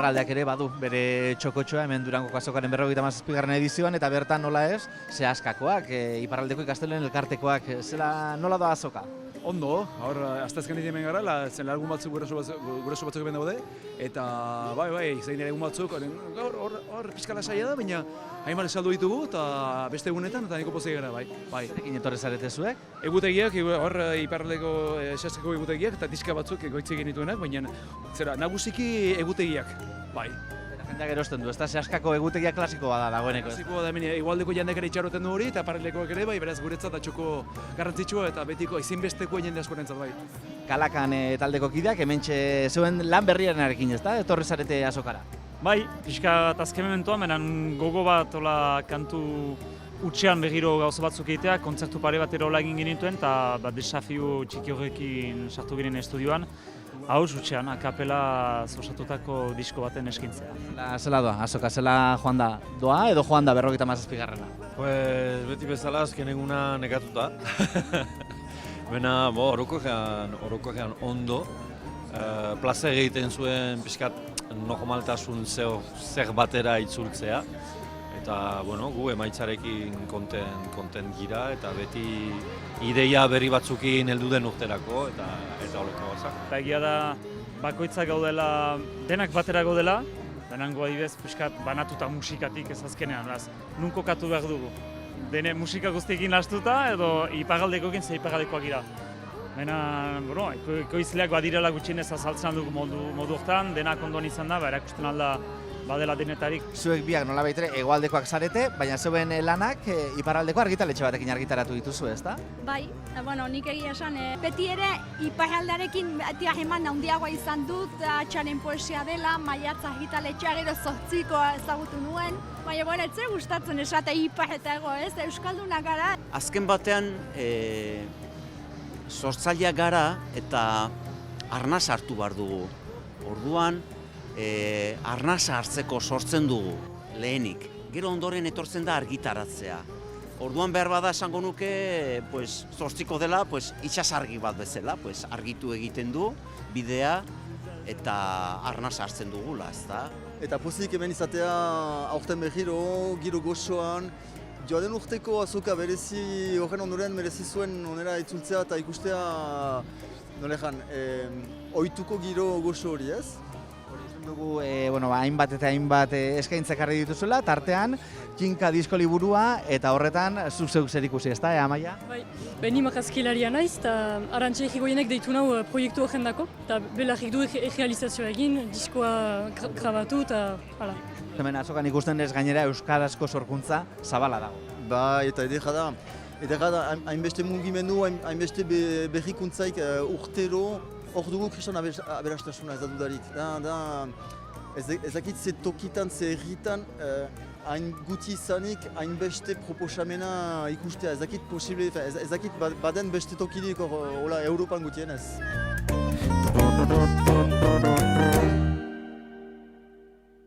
iparraldeak ere badu bere txokotxoa hemen Durangoko azokaren 57. edizioan, eta bertan nola ez, zehaskakoak, iparraldeko ikastelen elkartekoak, nola da azoka? Ondo, hor, asteazkenetik hemen gara, zen lagun batzuk guraso batzuk hemen daude, eta bai, zein ere egun batzuk, hor pixka lasaia da, baina hainbat esaldu ditugu, eta beste egunetan, eta niko pozik gara, bai. Zerekin etorri zarete zuek? Egutegiak, hor iparraldeko zehaskako egutegiak, eta diska batzuk egoitzi genituenak, baina nagusiki egutegiak, bai. Jendeak erosten du, ez da zehaskako egutegia klasikoa da dagoeneko. Klasikoa da, igualdeko jendeak ere itxaroten du hori, eta paralekoak ere, bai, beraz guretzat atxoko garrantzitsua eta betiko ezinbesteko jende askorentzat, bai. Kalakan taldeko kideak, hementxe zuen lan berriarenarekin, ez da? Etorri zarete azokara. Bai, pixka azken momentuan, benen gogo bat kantu utxean begiro gauza batzuk egitea, kontzertu pare bat erola egin genituen, eta desafiu txiki horrekin sartu ginen estudioan. Hauz, utxean, akapela osatutako disko baten eskintzea. Zela doa, azoka, zela joan da doa edo joan da 57. Pues beti bezala azken eguna nekatuta. Bena, orokorrean ondo. Plazer egiten zuen pixkat normaltasun zer batera itzultzea. Eta, gu emaitzarekin konten gira eta beti ideia berri batzukin heldu den urterako eta holeko gauzak. Eta egia da bakoitzak gaudela, denak batera gaudela, denango adibidez pixkat banatuta musikatik ez azkenean, nun kokatu behar dugu. Dene musika guztiekin lastuta edo iparraldekoekin ze iparraldekoak gira. Baina, ekoizleak badirela gutxienez azaltzen dugu modu hortan, denak ondoan izan da, erakusten alda badela denetarik. Zuek biak nola baitere hegoaldekoak zarete, baina zeuen lanak iparraldeko argitaletxe batekin argitaratu dituzu, ezta? Bai, nik egia esan, beti ere iparraldarekin beti hageman handiagoa izan dut, atxaren poesia dela, maiatza argitaletxea gero 8 ezagutu nuen, baina ez gustatzen esate ipar eta ego, ez? Euskaldunak gara. Azken batean, sortzaileak gara eta arnaz hartu behar dugu. Orduan, arnasa hartzeko sortzen dugu, lehenik. Gero ondoren etortzen da argitaratzea. Orduan behar bada esango nuke, zortziko dela, itxasargi bat bezala, argitu egiten du, bidea, eta arnasa hartzen dugula, ez da? Eta pozik hemen izatea aurten behiro, giro gozoan, joaden urteko azoka berezi, horren ondoren merezi zuen onera itzultzea eta ikustea, nolejan, ohituko giro gozo hori, ez? Dugu hainbat eta hainbat eskaintzak jarri dituzuela, tartean Kinka disko liburua eta horretan zuk zer ikusi, ezta, Amaia? Bai, beni makazkilaria naiz eta Arantxe Egigoienek deitu nau proiektu horrendako eta belarrik du realizazioa egin, diskoa grabatu eta hala. Hemen azokan ikusten ez gainera euskarazko sorkuntza zabala dago. Bai, eta edera da. Edera da, hainbeste mugimendu, hainbeste berrikuntzaik urtero, hor dugu kriston aberastasuna ez da dudarik. Ez dakit ze tokitan, ze erritan, hain guti izanik, hainbeste proposamena ikustea. Ez dakit posible, ez dakit baden beste tokidik Europan gutienez.